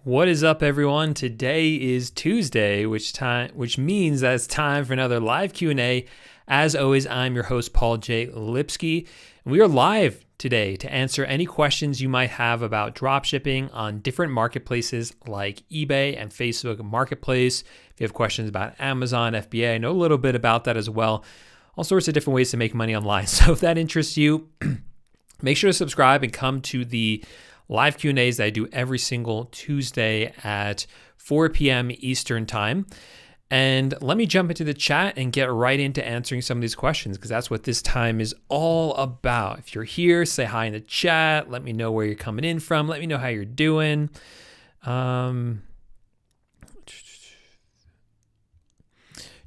What is up, everyone? Today is Tuesday, which means that it's time for another live Q&A. As always, I'm your host, Paul J Lipsky. We are live today to answer any questions you might have about dropshipping on different marketplaces like eBay and Facebook Marketplace. If you have questions about Amazon, FBA, I know a little bit about that as well. All sorts of different ways to make money online. So if that interests you, make sure to subscribe and come to the live Q&As that I do every single Tuesday at 4 p.m. Eastern time. And let me jump into the chat and get right into answering some of these questions, because that's what this time is all about. If you're here, say hi in the chat. Let me know where you're coming in from. Let me know how you're doing.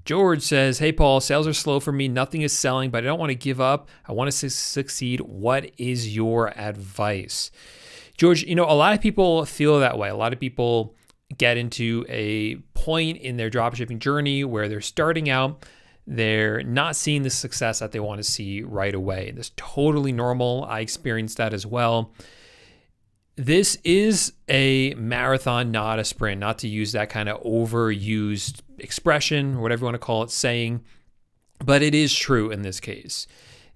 George says, hey, Paul, sales are slow for me. Nothing is selling, but I don't want to give up. I want to succeed. What is your advice? George, a lot of people feel that way. A lot of people get into a point in their dropshipping journey where they're starting out, they're not seeing the success that they want to see right away. That's totally normal. I experienced that as well. This is a marathon, not a sprint, not to use that kind of overused expression or whatever you want to call it, saying, but it is true in this case.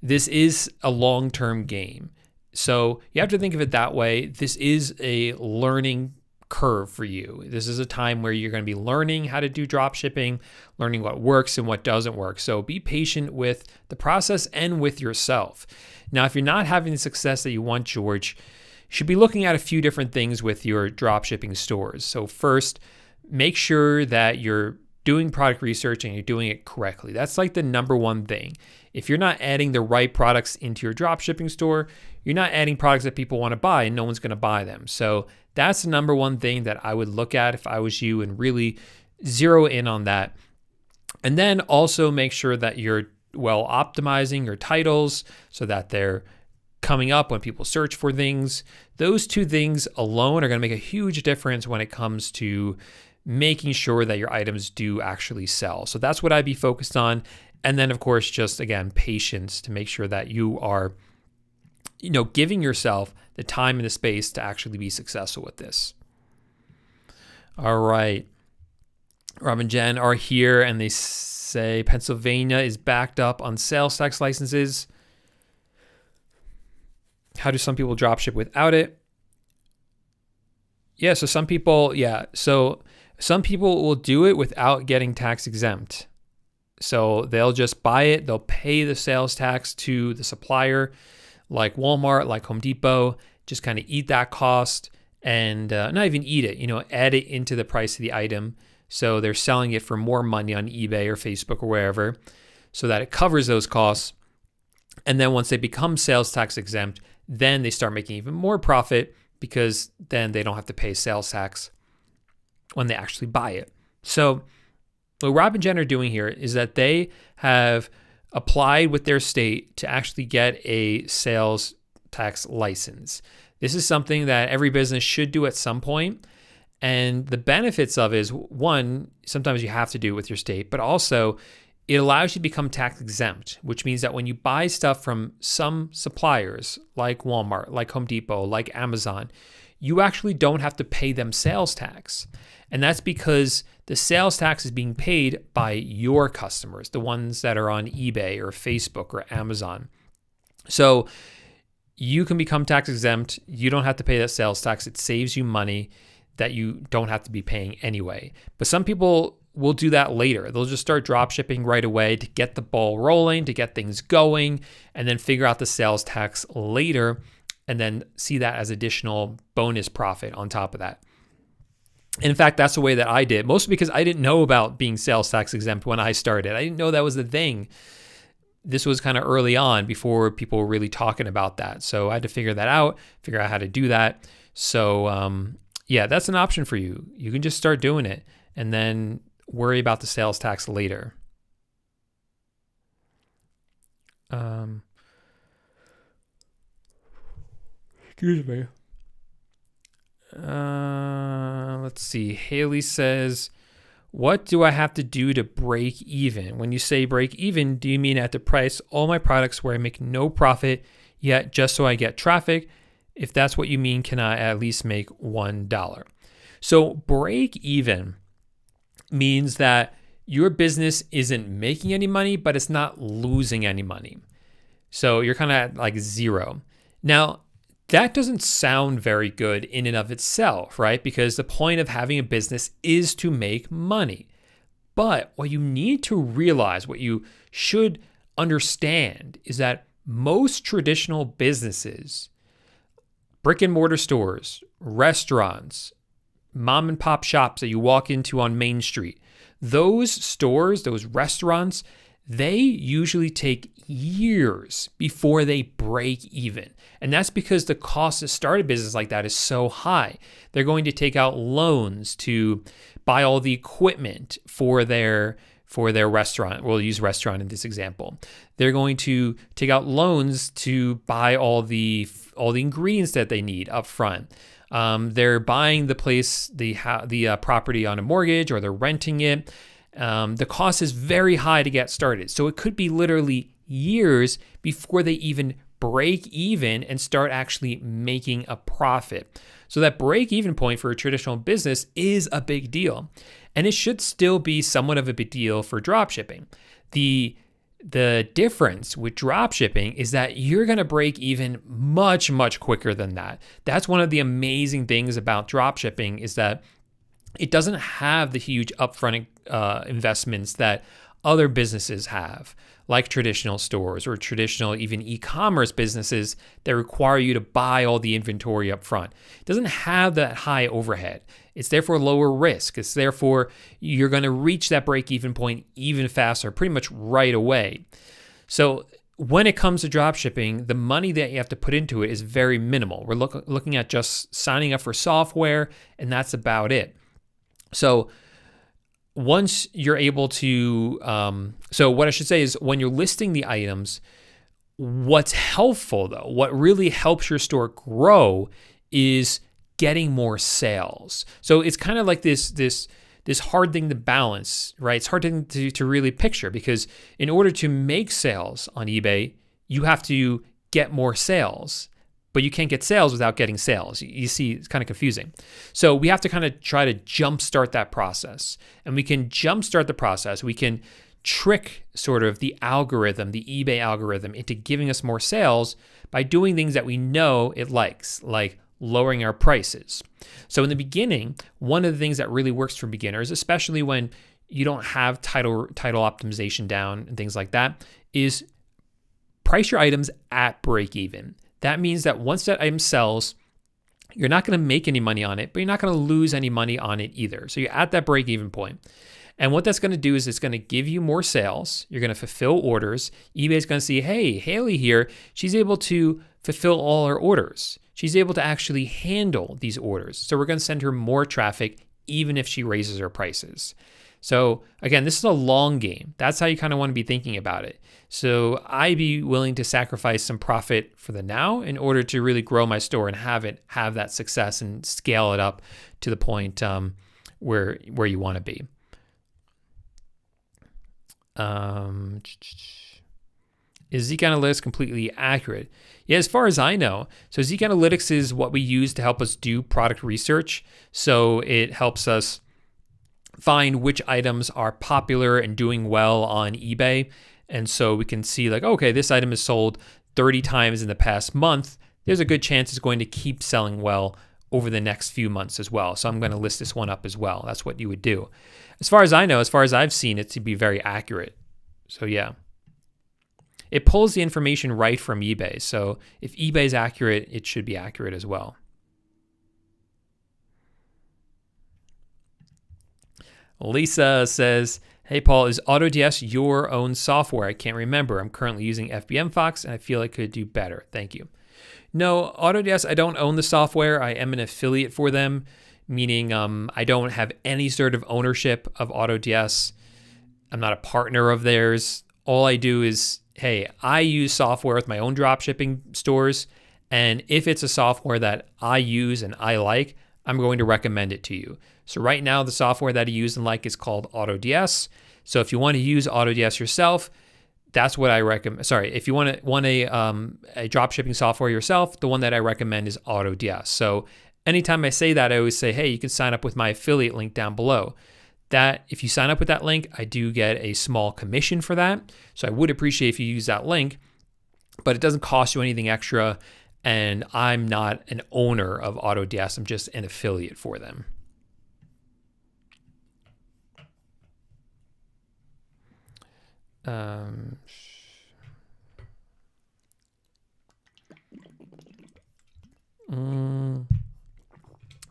This is a long-term game. So you have to think of it that way. This is a learning curve for you. This is a time where you're going to be learning how to do drop shipping, learning what works and what doesn't work. So be patient with the process and with yourself. Now, if you're not having the success that you want, George, you should be looking at a few different things with your drop shipping stores. So first, make sure that you're doing product research and you're doing it correctly. That's like the number one thing. If you're not adding the right products into your drop shipping store, you're not adding products that people want to buy and no one's going to buy them. So that's the number one thing that I would look at if I was you, and really zero in on that. And then also make sure that you're optimizing your titles so that they're coming up when people search for things. Those two things alone are going to make a huge difference when it comes to making sure that your items do actually sell. So that's what I'd be focused on. And then, of course, just again, patience to make sure that you are, giving yourself the time and the space to actually be successful with this. All right. Rob and Jen are here, and they say Pennsylvania is backed up on sales tax licenses. How do some people drop ship without it? So some people will do it without getting tax exempt. So they'll just buy it. They'll pay the sales tax to the supplier, like Walmart, like Home Depot, just kind of eat that cost and not even eat it, add it into the price of the item. So they're selling it for more money on eBay or Facebook or wherever, so that it covers those costs. And then once they become sales tax exempt, then they start making even more profit, because then they don't have to pay sales tax when they actually buy it. So what Rob and Jen are doing here is that they have applied with their state to actually get a sales tax license. This is something that every business should do at some point. And the benefits of it is, one, sometimes you have to do it with your state, but also it allows you to become tax exempt, which means that when you buy stuff from some suppliers like Walmart, like Home Depot, like Amazon, you actually don't have to pay them sales tax. And that's because the sales tax is being paid by your customers, the ones that are on eBay or Facebook or Amazon. So you can become tax exempt. You don't have to pay that sales tax. It saves you money that you don't have to be paying anyway. But some people will do that later. They'll just start drop shipping right away to get the ball rolling, to get things going, and then figure out the sales tax later, and then see that as additional bonus profit on top of that. And in fact, that's the way that I did, mostly because I didn't know about being sales tax exempt when I started. I didn't know that was the thing. This was kind of early on, before people were really talking about that. So I had to figure that out, figure out how to do that. So that's an option for you. You can just start doing it and then worry about the sales tax later. Excuse me. Let's see. Haley says, what do I have to do to break even? When you say break even, do you mean I have to price all my products where I make no profit yet just so I get traffic? If that's what you mean, can I at least make $1? So break even means that your business isn't making any money, but it's not losing any money. So you're kind of at like zero. Now, that doesn't sound very good in and of itself, right? Because the point of having a business is to make money. But what you need to realize, what you should understand, is that most traditional businesses, brick and mortar stores, restaurants, mom and pop shops that you walk into on Main Street, those stores, those restaurants, they usually take years before they break even. And that's because the cost to start a business like that is so high. They're going to take out loans to buy all the equipment for their restaurant. We'll use restaurant in this example. They're going to take out loans to buy all the ingredients that they need up front. They're buying the place, the property on a mortgage, or they're renting it. The cost is very high to get started. So it could be literally years before they even break even and start actually making a profit. So that break even point for a traditional business is a big deal. And it should still be somewhat of a big deal for dropshipping. The difference with dropshipping is that you're going to break even much, much quicker than that. That's one of the amazing things about dropshipping, is that it doesn't have the huge upfront investments that other businesses have, like traditional stores or traditional even e-commerce businesses that require you to buy all the inventory up front. It doesn't have that high overhead. It's therefore lower risk. It's therefore you're going to reach that break-even point even faster, pretty much right away. So when it comes to dropshipping, the money that you have to put into it is very minimal. We're looking at just signing up for software, and that's about it. So once you're able to, so what I should say is, when you're listing the items, what's helpful though, what really helps your store grow is getting more sales. So it's kind of like this hard thing to balance, right? It's hard thing to really picture, because in order to make sales on eBay, you have to get more sales. But you can't get sales without getting sales. You see, it's kind of confusing. So we have to kind of try to jumpstart that process. And we can jumpstart the process. We can trick sort of the algorithm, the eBay algorithm, into giving us more sales by doing things that we know it likes, like lowering our prices. So in the beginning, one of the things that really works for beginners, especially when you don't have title optimization down and things like that, is price your items at break even. That means that once that item sells, you're not going to make any money on it, but you're not going to lose any money on it either. So you're at that break-even point. And what that's going to do is it's going to give you more sales. You're going to fulfill orders. eBay's going to see, hey, Haley here, she's able to fulfill all her orders. She's able to actually handle these orders. So we're going to send her more traffic, even if she raises her prices. So again, this is a long game. That's how you kind of want to be thinking about it. So I'd be willing to sacrifice some profit for the now in order to really grow my store and have that success and scale it up to the point where you want to be. Is Zeek Analytics completely accurate? Yeah, as far as I know. So Zeek Analytics is what we use to help us do product research. So it helps us find which items are popular and doing well on eBay. And so we can see like, okay, this item is sold 30 times in the past month. There's a good chance it's going to keep selling well over the next few months as well. So I'm going to list this one up as well. That's what you would do. As far as I know, as far as I've seen it to be very accurate. So yeah. It pulls the information right from eBay. So if eBay is accurate, it should be accurate as well. Lisa says, hey, Paul, is AutoDS your own software? I can't remember. I'm currently using FBM Fox and I feel I could do better. Thank you. No, AutoDS, I don't own the software. I am an affiliate for them, meaning I don't have any sort of ownership of AutoDS. I'm not a partner of theirs. All I do is, hey, I use software with my own dropshipping stores. And if it's a software that I use and I like, I'm going to recommend it to you. So right now, the software that I use and like is called AutoDS. So if you want to use AutoDS yourself, that's what I recommend. Sorry, if you want a dropshipping software yourself, the one that I recommend is AutoDS. So anytime I say that, I always say, hey, you can sign up with my affiliate link down below. That if you sign up with that link, I do get a small commission for that. So I would appreciate if you use that link, but it doesn't cost you anything extra. And I'm not an owner of AutoDS. I'm just an affiliate for them.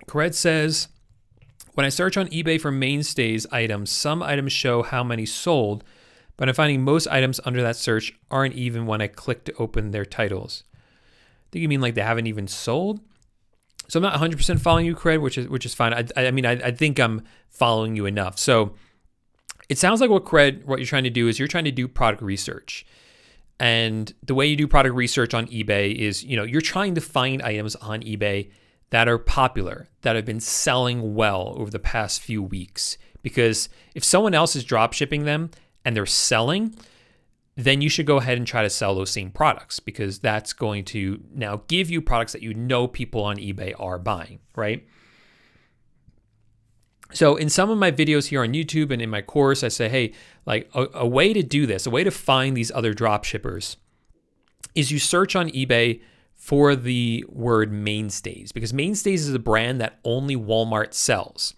Cred says, when I search on eBay for mainstays items, some items show how many sold, but I'm finding most items under that search aren't even when I click to open their titles. I think you mean like they haven't even sold? So I'm not 100% following you, Cred, which is fine. I think I'm following you enough. So it sounds like what you're trying to do is you're trying to do product research. And the way you do product research on eBay is, you're trying to find items on eBay that are popular, that have been selling well over the past few weeks. Because if someone else is drop shipping them and they're selling, then you should go ahead and try to sell those same products, because that's going to now give you products that people on eBay are buying, right? So in some of my videos here on YouTube and in my course, I say, hey, like a way to do this, a way to find these other drop shippers is you search on eBay for the word mainstays, because mainstays is a brand that only Walmart sells.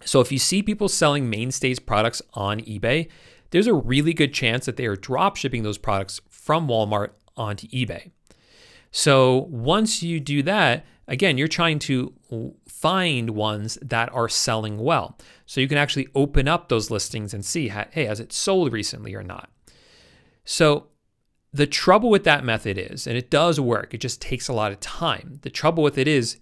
So if you see people selling mainstays products on eBay, there's a really good chance that they are drop shipping those products from Walmart onto eBay. So once you do that, again, you're trying to find ones that are selling well. So you can actually open up those listings and see, hey, has it sold recently or not? So the trouble with that method is, and it does work, it just takes a lot of time. The trouble with it is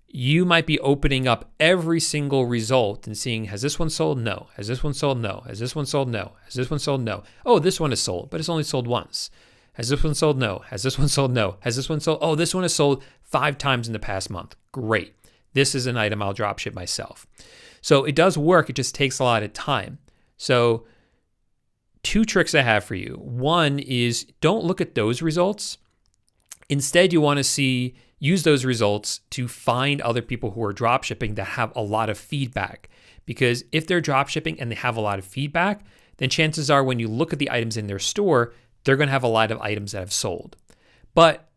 you might be opening up every single result and seeing, has this one sold? No. Has this one sold? No. Has this one sold? No. Has this one sold? No. Oh, this one is sold, but it's only sold once. Has this one sold? No. Has this one sold? No. Has this one sold? Oh, this one has sold 5 times in the past month. Great. This is an item I'll drop ship myself. So it does work. It just takes a lot of time. So 2 tricks I have for you. One is don't look at those results. Instead, you want to use those results to find other people who are drop shipping that have a lot of feedback. Because if they're drop shipping and they have a lot of feedback, then chances are when you look at the items in their store, they're going to have a lot of items that have sold. But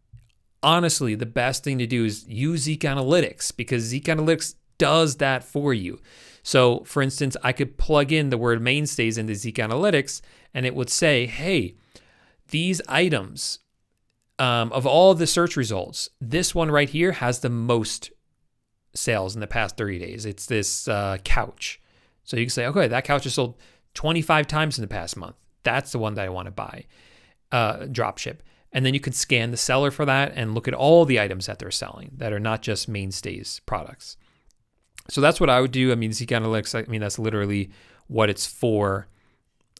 honestly, the best thing to do is use Zeek Analytics, because Zeek Analytics does that for you. So for instance, I could plug in the word mainstays into Zeek Analytics and it would say, hey, these items, of all the search results, this one right here has the most sales in the past 30 days. It's this couch. So you can say, okay, that couch has sold 25 times in the past month. That's the one that I want to buy, drop ship. And then you can scan the seller for that and look at all the items that they're selling that are not just mainstays products. So that's what I would do. Zeek Analytics, that's literally what it's for,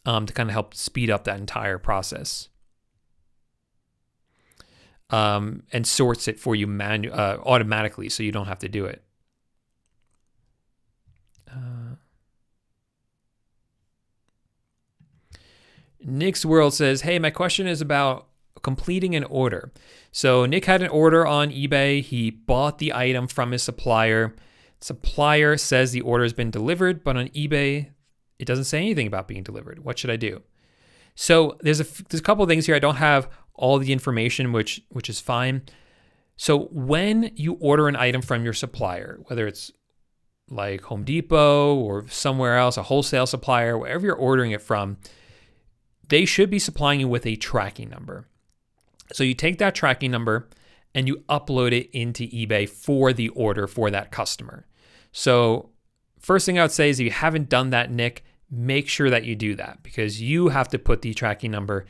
to kind of help speed up that entire process. And sorts it for you automatically, so you don't have to do it. Nick's World says, hey, my question is about completing an order. So Nick had an order on eBay. He bought the item from his supplier. Supplier says the order has been delivered, but on eBay, it doesn't say anything about being delivered. What should I do? So there's a couple of things here. I don't have all the information, which is fine. So when you order an item from your supplier, whether it's like Home Depot or somewhere else, a wholesale supplier, wherever you're ordering it from, they should be supplying you with a tracking number. So you take that tracking number and you upload it into eBay for the order for that customer. So first thing I would say is if you haven't done that, Nick, make sure that you do that, because you have to put the tracking number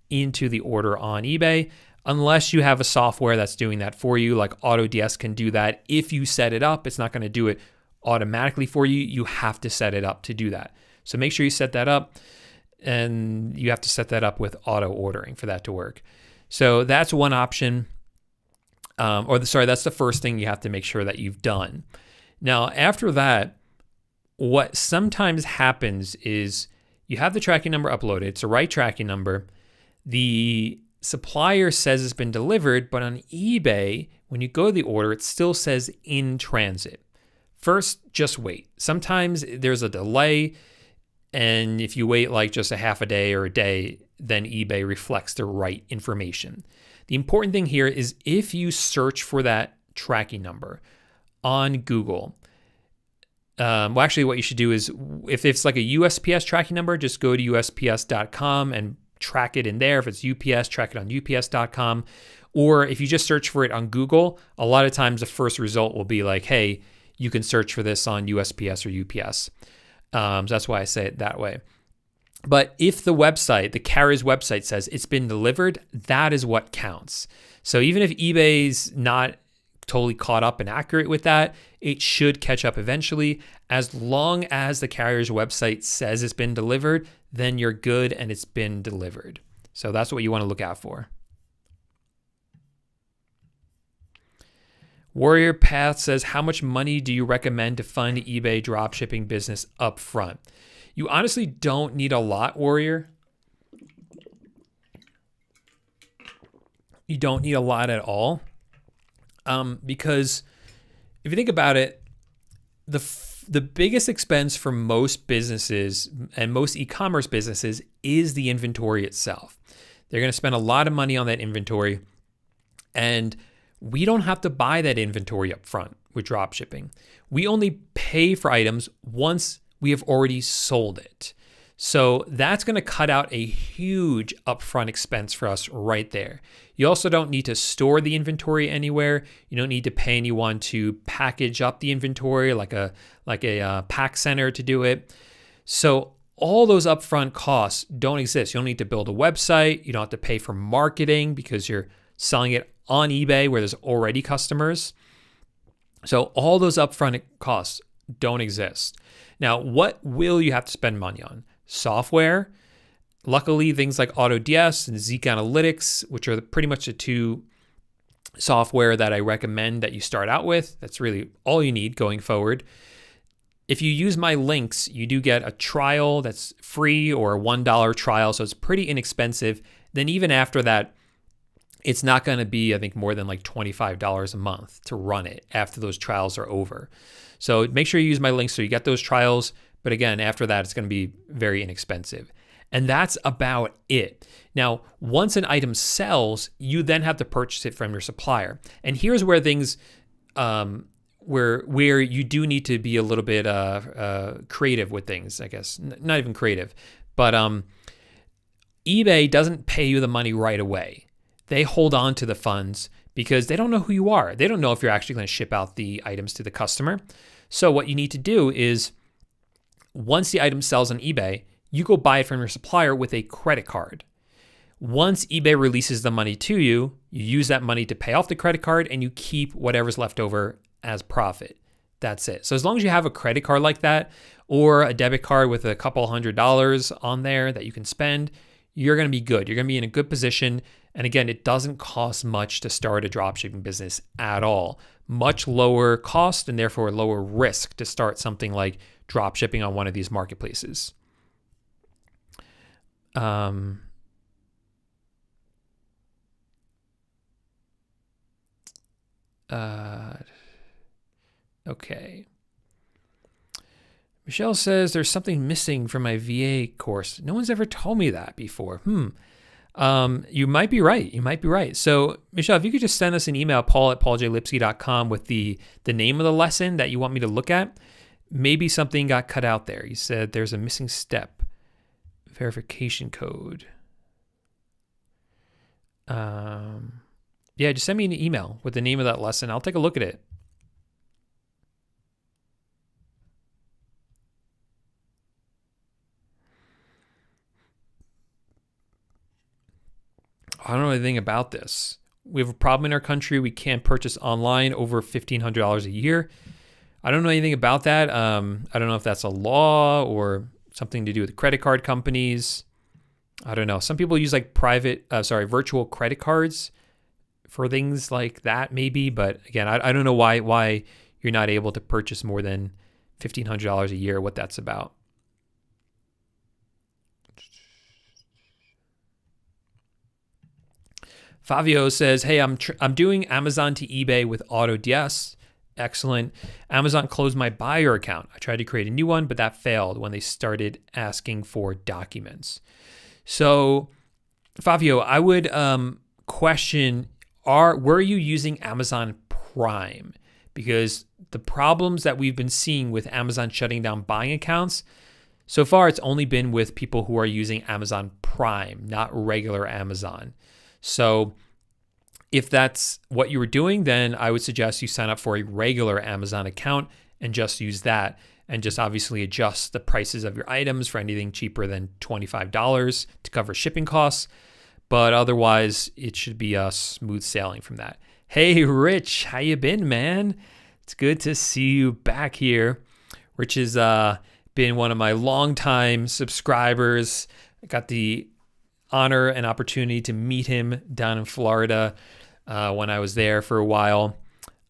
into the order on eBay, unless you have a software that's doing that for you, like AutoDS can do that. If you set it up, it's not going to do it automatically for you. You have to set it up to do that. So make sure you set that up, and you have to set that up with auto ordering for that to work. So that's one option. That's the first thing you have to make sure that you've done. Now, after that, what sometimes happens is you have the tracking number uploaded. It's the right tracking number. The supplier says it's been delivered, but on eBay, when you go to the order, it still says in transit. First, just wait. Sometimes there's a delay, and if you wait like just a half a day or a day, then eBay reflects the right information. The important thing here is if you search for that tracking number on Google, well, actually what you should do is if it's like a USPS tracking number, just go to USPS.com and track it in there. If it's UPS, track it on UPS.com. Or if you just search for it on Google, a lot of times the first result will be like, hey, you can search for this on USPS or UPS. So that's why I say it that way. But if the website, the carrier's website says it's been delivered, that is what counts. So even if eBay's not totally caught up and accurate with that, it should catch up eventually. As long as the carrier's website says it's been delivered, then you're good and it's been delivered. So that's what you want to look out for. Warrior Path says, how much money do you recommend to fund eBay dropshipping business up front? You honestly don't need a lot, Warrior. You don't need a lot at all. Because if you think about it, the biggest expense for most businesses and most e-commerce businesses is the inventory itself. They're going to spend a lot of money on that inventory, and we don't have to buy that inventory up front with dropshipping. We only pay for items once we have already sold it. So that's going to cut out a huge upfront expense for us right there. You also don't need to store the inventory anywhere. You don't need to pay anyone to package up the inventory like a pack center to do it. So all those upfront costs don't exist. You don't need to build a website. You don't have to pay for marketing because you're selling it on eBay where there's already customers. So all those upfront costs don't exist. Now, what will you have to spend money on? Software. Luckily, things like AutoDS and Zeek Analytics, which are pretty much the two software that I recommend that you start out with. That's really all you need going forward. If you use my links, you do get a trial that's free or a $1 trial, so it's pretty inexpensive. Then even after that, it's not going to be, I think, more than like $25 a month to run it after those trials are over. So make sure you use my links so you get those trials. But again, after that, it's going to be very inexpensive. And that's about it. Now, once an item sells, you then have to purchase it from your supplier. And here's where things, where you do need to be a little bit creative with things, I guess. Not even creative, but eBay doesn't pay you the money right away. They hold on to the funds because they don't know who you are. They don't know if you're actually going to ship out the items to the customer. So what you need to do is, once the item sells on eBay, you go buy it from your supplier with a credit card. Once eBay releases the money to you, you use that money to pay off the credit card and you keep whatever's left over as profit. That's it. So as long as you have a credit card like that or a debit card with a couple $100 on there that you can spend, you're going to be good. You're going to be in a good position. And again, it doesn't cost much to start a dropshipping business at all. Much lower cost and therefore lower risk to start something like dropshipping on one of these marketplaces. Okay. Michelle says there's something missing from my VA course. No one's ever told me that before. You might be right. You might be right. So Michelle, if you could just send us an email, paul@pauljlipsky.com with the name of the lesson that you want me to look at. Maybe something got cut out there. You said there's a missing step. Verification code. Yeah, just send me an email with the name of that lesson. I'll take a look at it. I don't know anything about this. We have a problem in our country. We can't purchase online over $1,500 a year. I don't know anything about that. I don't know if that's a law or something to do with credit card companies. I don't know. Some people use like virtual credit cards for things like that maybe. But again, I don't know why you're not able to purchase more than $1,500 a year, what that's about. Fabio says, hey, I'm doing Amazon to eBay with AutoDS. Excellent. Amazon closed my buyer account. I tried to create a new one, but that failed when they started asking for documents. So, Fabio, I would question, were you using Amazon Prime? Because the problems that we've been seeing with Amazon shutting down buying accounts, so far it's only been with people who are using Amazon Prime, not regular Amazon. So if that's what you were doing, then I would suggest you sign up for a regular Amazon account and just use that, and just obviously adjust the prices of your items for anything cheaper than $25 to cover shipping costs. But otherwise, it should be smooth sailing from that. Hey, Rich, how you been, man? It's good to see you back here. Rich has been one of my longtime subscribers. I got the honor and opportunity to meet him down in Florida when I was there for a while.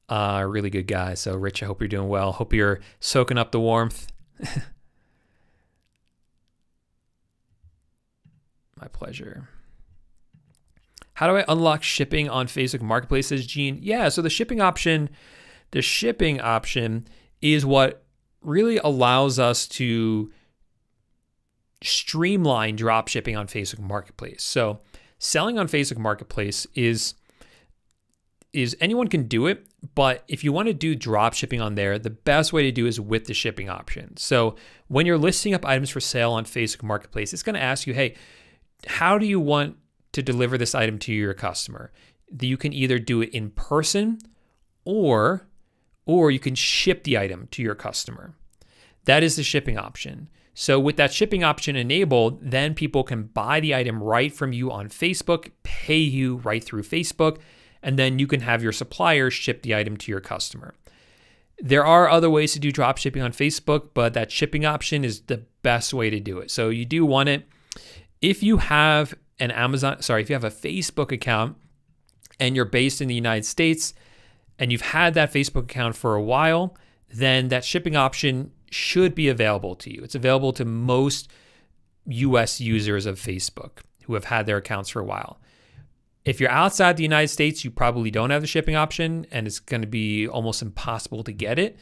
Really good guy. So, Rich, I hope you're doing well. Hope you're soaking up the warmth. My pleasure. How do I unlock shipping on Facebook Marketplaces, Gene? Yeah, so the shipping option is what really allows us to streamline drop shipping on Facebook Marketplace. So selling on Facebook Marketplace is anyone can do it, but if you want to do drop shipping on there, the best way to do is with the shipping option. So when you're listing up items for sale on Facebook Marketplace, it's going to ask you, hey, how do you want to deliver this item to your customer? You can either do it in person or you can ship the item to your customer. That is the shipping option. So with that shipping option enabled, then people can buy the item right from you on Facebook, pay you right through Facebook, and then you can have your supplier ship the item to your customer. There are other ways to do drop shipping on Facebook, but that shipping option is the best way to do it. So you do want it. If you have if you have a Facebook account and you're based in the United States and you've had that Facebook account for a while, then that shipping option should be available to you. It's available to most US users of Facebook who have had their accounts for a while. If you're outside the United States, you probably don't have the shipping option and it's going to be almost impossible to get it.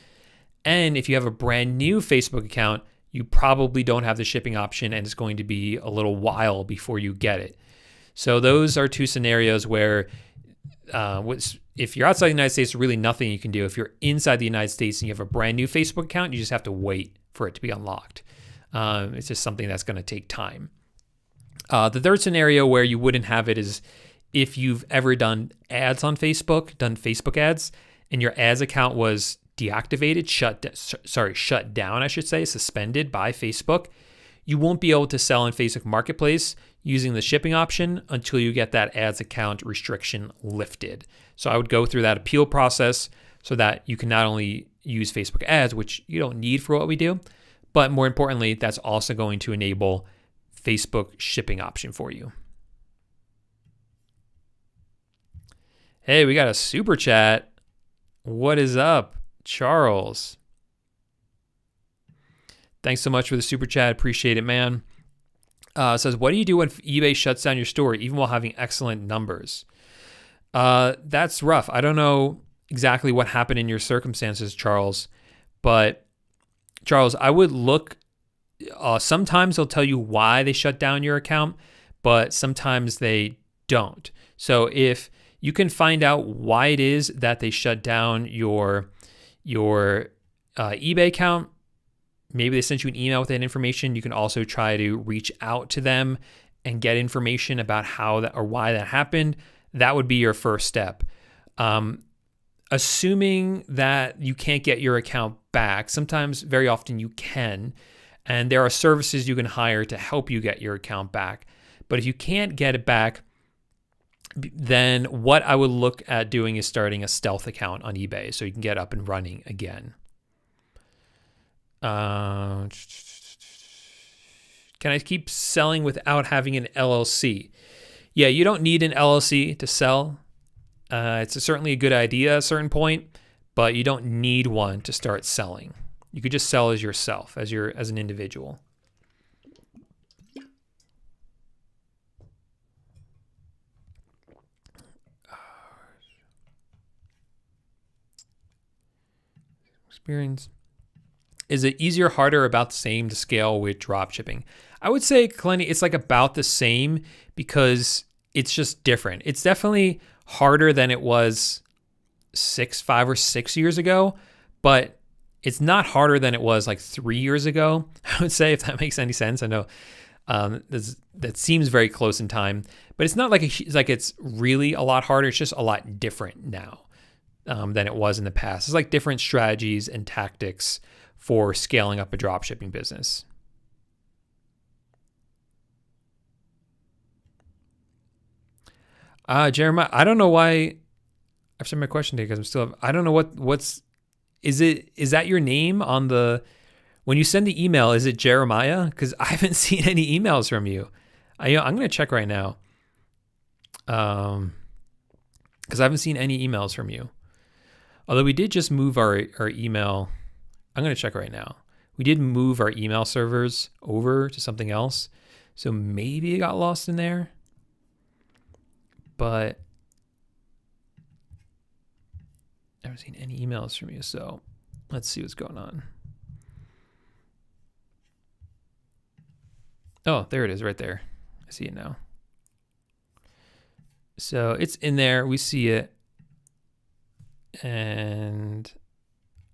And if you have a brand new Facebook account, you probably don't have the shipping option and it's going to be a little while before you get it. So those are two scenarios where if you're outside the United States, there's really nothing you can do. If you're inside the United States and you have a brand new Facebook account, you just have to wait for it to be unlocked. It's just something that's going to take time. The third scenario where you wouldn't have it is if you've ever done ads on Facebook, done Facebook ads, and your ads account was deactivated, shut down, I should say, suspended by Facebook, you won't be able to sell in Facebook Marketplace using the shipping option until you get that ads account restriction lifted. So I would go through that appeal process so that you can not only use Facebook ads, which you don't need for what we do, but more importantly, that's also going to enable Facebook shipping option for you. Hey, we got a super chat. What is up, Charles? Thanks so much for the super chat. Appreciate it, man. Says, what do you do when eBay shuts down your store, even while having excellent numbers? That's rough. I don't know exactly what happened in your circumstances, Charles. But, Charles, I would look. Sometimes they'll tell you why they shut down your account, but sometimes they don't. So if you can find out why it is that they shut down your eBay account, maybe they sent you an email with that information. You can also try to reach out to them and get information about how that or why that happened. That would be your first step. Assuming that you can't get your account back, sometimes, very often you can, and there are services you can hire to help you get your account back. But if you can't get it back, then what I would look at doing is starting a stealth account on eBay so you can get up and running again. Can I keep selling without having an LLC? Yeah, you don't need an LLC to sell. It's certainly a good idea at a certain point, but you don't need one to start selling. You could just sell as yourself, as an individual. experience. Is it easier, harder, about the same to scale with dropshipping? I would say, Kaleni, it's like about the same because it's just different. It's definitely harder than it was 5 or 6 years ago, but it's not harder than it was like 3 years ago, I would say, if that makes any sense. I know that seems very close in time, but it's not like it's really a lot harder. It's just a lot different now than it was in the past. It's like different strategies and tactics for scaling up a dropshipping business. Jeremiah, I don't know why I've sent my question today because I don't know is that your name on when you send the email, is it Jeremiah? Because I haven't seen any emails from you. I'm going to check right now. Because I haven't seen any emails from you. Although we did just move our email. I'm going to check right now. We did move our email servers over to something else. So maybe it got lost in there. But I haven't seen any emails from you. So let's see what's going on. Oh, there it is right there. I see it now. So it's in there. We see it. And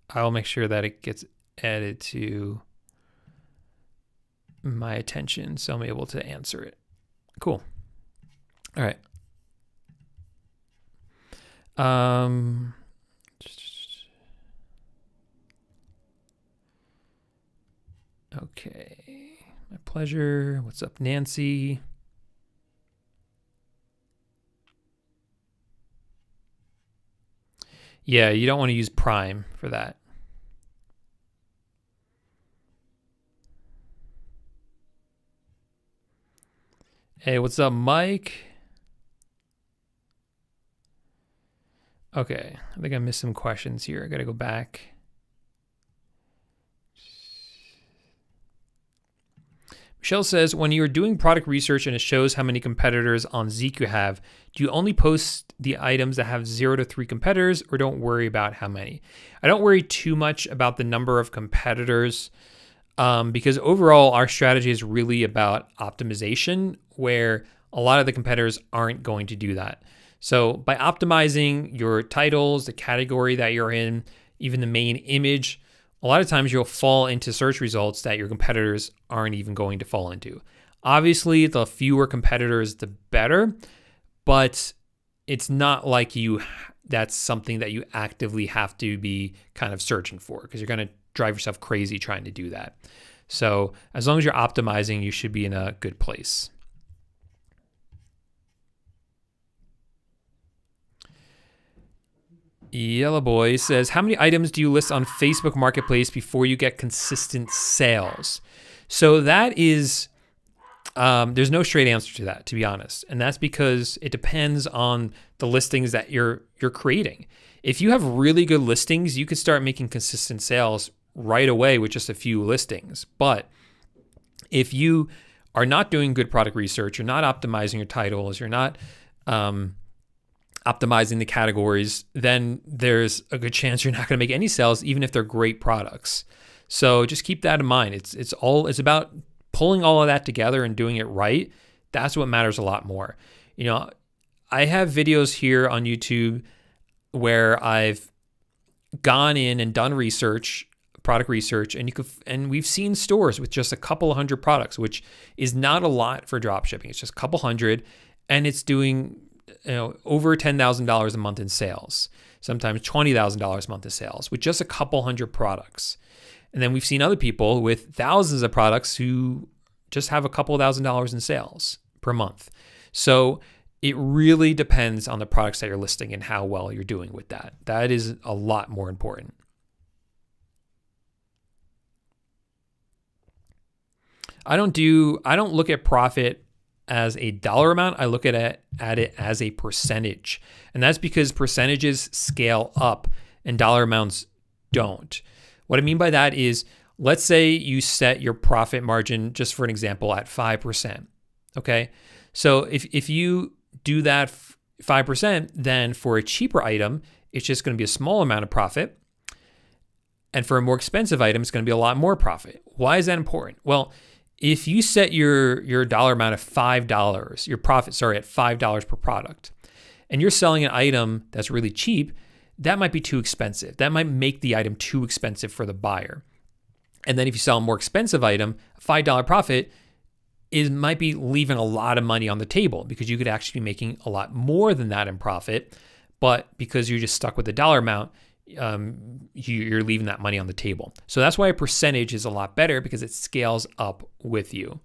I'll make sure that it gets added to my attention so I'm able to answer it. Cool. All right. Okay. My pleasure. What's up, Nancy? Yeah, you don't want to use Prime for that. Hey, what's up, Mike? Okay, I think I missed some questions here. I got to go back. Michelle says, when you're doing product research and it shows how many competitors on Zeek you have, do you only post the items that have 0 to 3 competitors, or don't worry about how many? I don't worry too much about the number of competitors because overall our strategy is really about optimization, where a lot of the competitors aren't going to do that. So by optimizing your titles, the category that you're in, even the main image, a lot of times you'll fall into search results that your competitors aren't even going to fall into. Obviously, the fewer competitors, the better, but it's not like that's something that you actively have to be kind of searching for, because you're going to drive yourself crazy trying to do that. So as long as you're optimizing, you should be in a good place. Yellow Boy says, how many items do you list on Facebook Marketplace before you get consistent sales? So that is, there's no straight answer to that, to be honest. And that's because it depends on the listings that you're creating. If you have really good listings, you could start making consistent sales right away with just a few listings. But if you are not doing good product research, you're not optimizing your titles, you're not optimizing the categories, then there's a good chance you're not going to make any sales, even if they're great products. So just keep that in mind. It's about pulling all of that together and doing it right. That's what matters a lot more. You know, I have videos here on YouTube where I've gone in and done research, product research, and we've seen stores with just a couple hundred products, which is not a lot for dropshipping. It's just a couple hundred, and it's doing over $10,000 a month in sales, sometimes $20,000 a month in sales with just a couple hundred products. And then we've seen other people with thousands of products who just have a couple $1,000s in sales per month. So it really depends on the products that you're listing and how well you're doing with that. That is a lot more important. I don't look at profit as a dollar amount. I look at it as a percentage. And that's because percentages scale up and dollar amounts don't. What I mean by that is, let's say you set your profit margin, just for an example, at 5%. Okay. So if you do that 5%, then for a cheaper item, it's just going to be a small amount of profit. And for a more expensive item, it's going to be a lot more profit. Why is that important? Well, if you set your dollar amount of $5, your profit, at $5 per product, and you're selling an item that's really cheap, that might be too expensive. That might make the item too expensive for the buyer. And then if you sell a more expensive item, a $5 profit might be leaving a lot of money on the table because you could actually be making a lot more than that in profit. But because you're just stuck with the dollar amount, you're leaving that money on the table. So that's why a percentage is a lot better, because it scales up with you.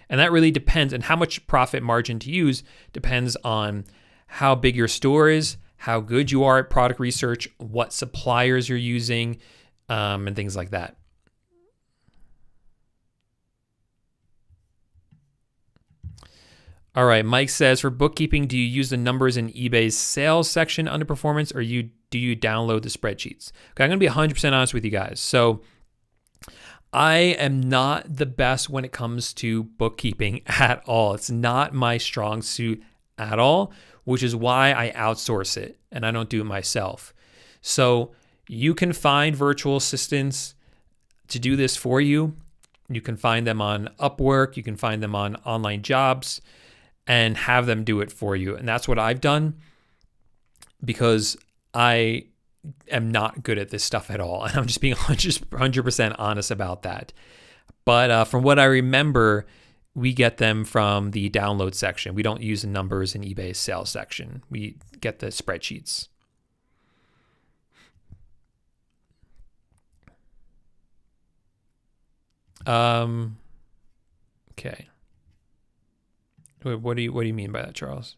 And that really depends, and how much profit margin to use depends on how big your store is, how good you are at product research, what suppliers you're using, and things like that. All right, Mike says, for bookkeeping, do you use the numbers in eBay's sales section under performance, or do you download the spreadsheets? Okay, I'm going to be 100% honest with you guys. So I am not the best when it comes to bookkeeping at all. It's not my strong suit at all, which is why I outsource it and I don't do it myself. So you can find virtual assistants to do this for you. You can find them on Upwork. You can find them on online jobs and have them do it for you. And that's what I've done, because I am not good at this stuff at all. And I'm just being 100% honest about that. But from what I remember, we get them from the download section. We don't use the numbers in eBay's sales section. We get the spreadsheets. Okay. What do you mean by that, Charles?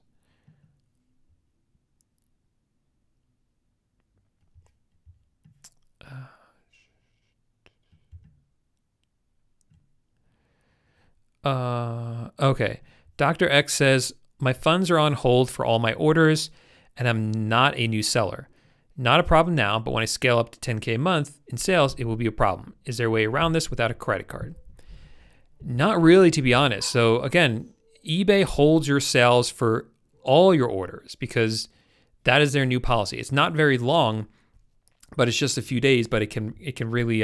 Okay. Dr. X says, my funds are on hold for all my orders, and I'm not a new seller. Not a problem now, but when I scale up to 10K a month in sales, it will be a problem. Is there a way around this without a credit card? Not really, to be honest. So again, eBay holds your sales for all your orders because that is their new policy. It's not very long, but it's just a few days, but it can really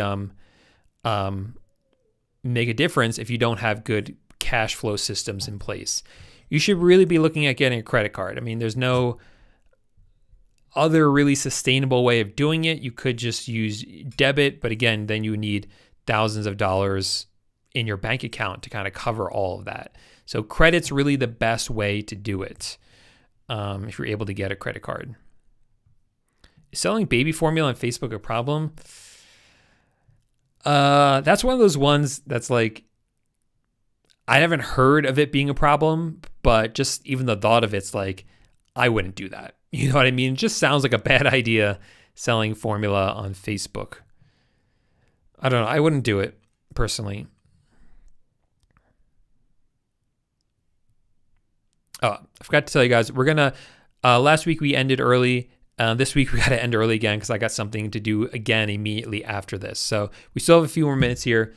make a difference if you don't have good cash flow systems in place. You should really be looking at getting a credit card. I mean, there's no other really sustainable way of doing it. You could just use debit, but again, then you need thousands of dollars in your bank account to kind of cover all of that. So credit's really the best way to do it if you're able to get a credit card. Is selling baby formula on Facebook a problem? That's one of those ones that's like, I haven't heard of it being a problem, but just even the thought of it's like, I wouldn't do that. You know what I mean? It just sounds like a bad idea, selling formula on Facebook. I don't know. I wouldn't do it personally. Oh, I forgot to tell you guys, we're going to, last week we ended early. This week we got to end early again because I got something to do again immediately after this. So we still have a few more minutes here,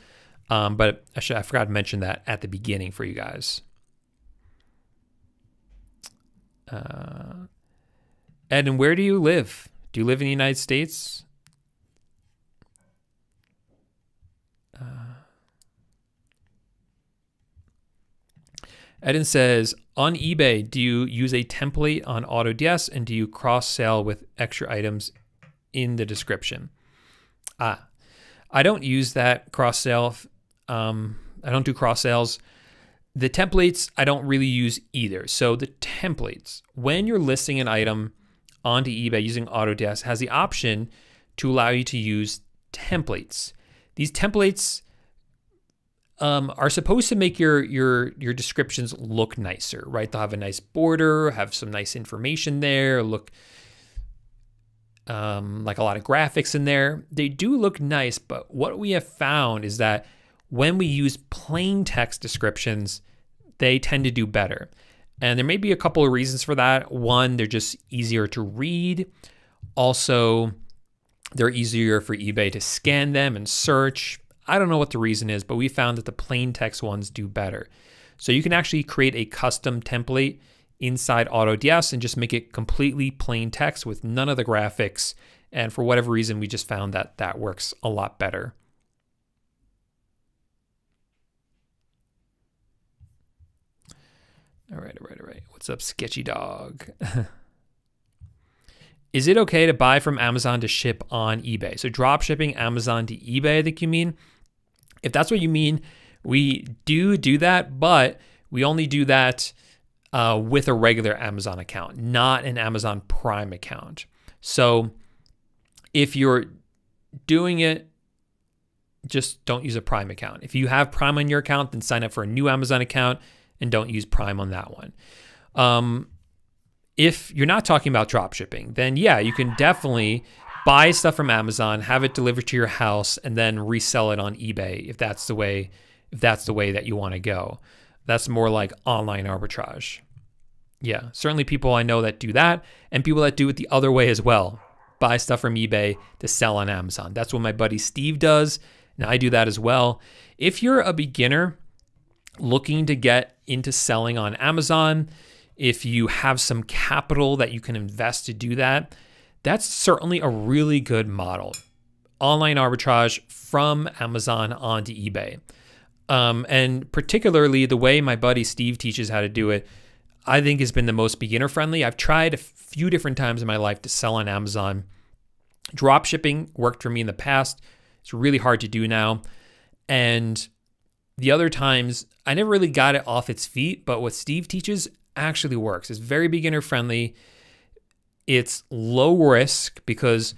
but I forgot to mention that at the beginning for you guys. Ed, and where do you live? Do you live in the United States? Eden says, on eBay, do you use a template on AutoDS and do you cross-sell with extra items in the description? I don't use that cross-sell. I don't do cross-sales. The templates, I don't really use either. So the templates, when you're listing an item onto eBay using AutoDS, has the option to allow you to use templates. These templates are supposed to make your descriptions look nicer, right? They'll have a nice border, have some nice information there, look like a lot of graphics in there. They do look nice, but what we have found is that when we use plain text descriptions, they tend to do better. And there may be a couple of reasons for that. One, they're just easier to read. Also, they're easier for eBay to scan them and search. I don't know what the reason is, but we found that the plain text ones do better. So you can actually create a custom template inside AutoDS and just make it completely plain text with none of the graphics, And for whatever reason, we just found that that works a lot better. All right. What's up, Sketchy Dog? Is it okay to buy from Amazon to ship on eBay? So drop shipping Amazon to eBay, I think you mean. If that's what you mean, we do that, but we only do that with a regular Amazon account, not an Amazon Prime account. So if you're doing it, just don't use a Prime account. If you have Prime on your account, then sign up for a new Amazon account and don't use Prime on that one. If you're not talking about drop shipping, then yeah, you can definitely buy stuff from Amazon, have it delivered to your house, and then resell it on eBay if that's the way that you want to go. That's more like online arbitrage. Yeah, certainly people I know that do that, and people that do it the other way as well. Buy stuff from eBay to sell on Amazon. That's what my buddy Steve does, and I do that as well. If you're a beginner looking to get into selling on Amazon, if you have some capital that you can invest to do that, that's certainly a really good model. Online arbitrage from Amazon onto eBay. And particularly the way my buddy Steve teaches how to do it, I think has been the most beginner friendly. I've tried a few different times in my life to sell on Amazon. Drop shipping worked for me in the past. It's really hard to do now. And the other times, I never really got it off its feet, but what Steve teaches actually works. It's very beginner friendly. It's low risk because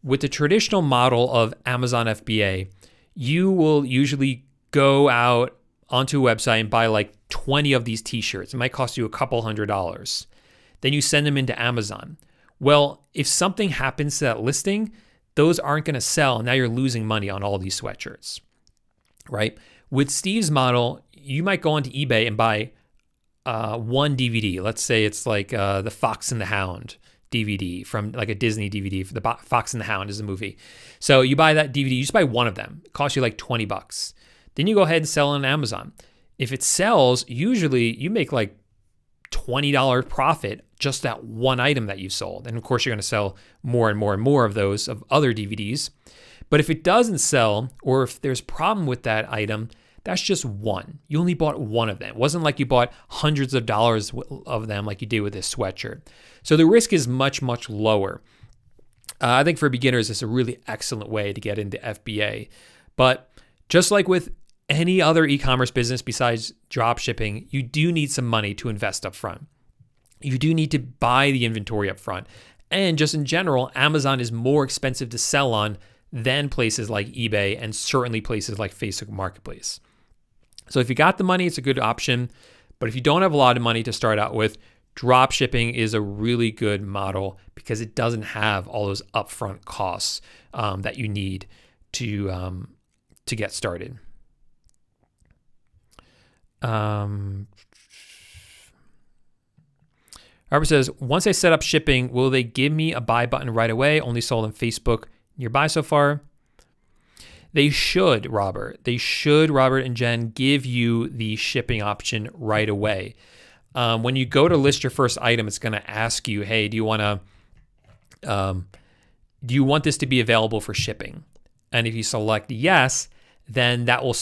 with the traditional model of Amazon FBA, you will usually go out onto a website and buy like 20 of these t-shirts. It might cost you a couple $100s. Then you send them into Amazon. Well, if something happens to that listing, those aren't going to sell. Now you're losing money on all these sweatshirts, right? With Steve's model, you might go onto eBay and buy one DVD. Let's say it's like the Fox and the Hound DVD from like a Disney DVD for the Fox and the Hound is the movie. So you buy that DVD, you just buy one of them. It costs you like $20. Then you go ahead and sell it on Amazon. If it sells, usually you make like $20 profit just that one item that you sold. And of course, you're going to sell more and more and more of those of other DVDs. But if it doesn't sell, or if there's a problem with that item, that's just one. You only bought one of them. It wasn't like you bought hundreds of dollars of them like you did with this sweatshirt. So the risk is much, much lower. I think for beginners, it's a really excellent way to get into FBA. But just like with any other e-commerce business besides drop shipping, you do need some money to invest up front. You do need to buy the inventory up front. And just in general, Amazon is more expensive to sell on than places like eBay and certainly places like Facebook Marketplace. So if you got the money, it's a good option. But if you don't have a lot of money to start out with, drop shipping is a really good model because it doesn't have all those upfront costs that you need to get started. Harper says, once I set up shipping, will they give me a buy button right away? Only sold on Facebook nearby so far. They should, Robert. They should, Robert and Jen, give you the shipping option right away. When you go to list your first item, it's going to ask you, hey, do you want this to be available for shipping? And if you select yes, then that'll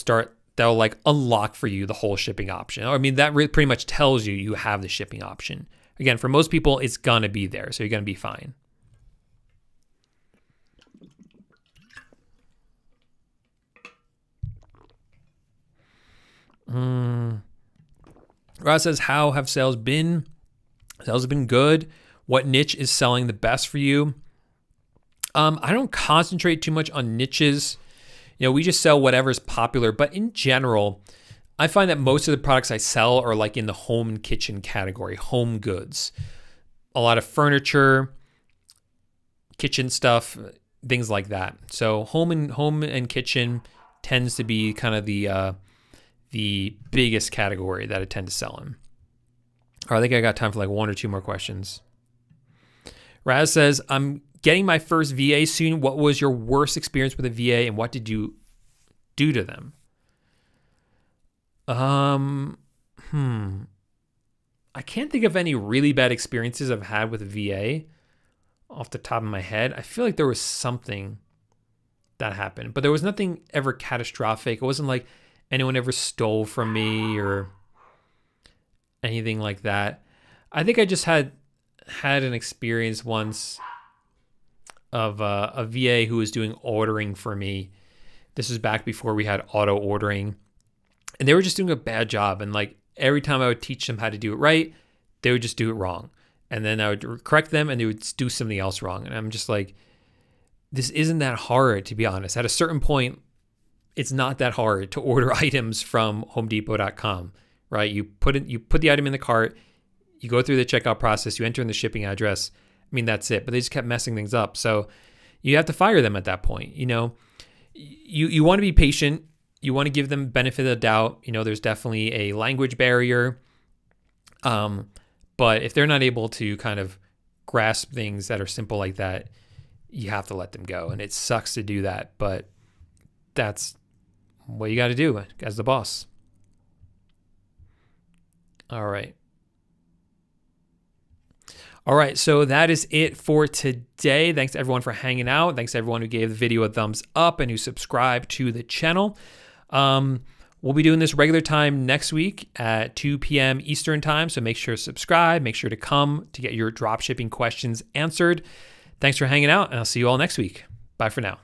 like unlock for you the whole shipping option. I mean, that pretty much tells you have the shipping option. Again, for most people, it's going to be there, so you're going to be fine. Ross says, how have sales been? Sales have been good. What niche is selling the best for you? I don't concentrate too much on niches. We just sell whatever's popular. But in general, I find that most of the products I sell are like in the home and kitchen category, home goods. A lot of furniture, kitchen stuff, things like that. So home and kitchen tends to be kind of the biggest category that I tend to sell in. All right, I think I got time for like one or two more questions. Raz says, I'm getting my first VA soon. What was your worst experience with a VA and what did you do to them? I can't think of any really bad experiences I've had with a VA. off the top of my head. I feel like there was something that happened, but there was nothing ever catastrophic. It wasn't like anyone ever stole from me or anything like that. I think I just had an experience once of a VA who was doing ordering for me. This was back before we had auto ordering, and they were just doing a bad job. And like every time I would teach them how to do it right, they would just do it wrong. And then I would correct them and they would do something else wrong. And I'm just like, this isn't that hard, to be honest. At a certain point, it's not that hard to order items from homedepot.com, right? You put the item in the cart, you go through the checkout process, you enter in the shipping address. I mean, that's it. But they just kept messing things up. So you have to fire them at that point. You know, you want to be patient. You want to give them benefit of the doubt. You know, there's definitely a language barrier. But if they're not able to kind of grasp things that are simple like that, you have to let them go. And it sucks to do that, but that's what you got to do as the boss. All right. All right, so that is it for today. Thanks to everyone for hanging out. Thanks to everyone who gave the video a thumbs up and who subscribed to the channel. We'll be doing this regular time next week at 2 p.m. Eastern time, so make sure to subscribe. Make sure to come to get your dropshipping questions answered. Thanks for hanging out, and I'll see you all next week. Bye for now.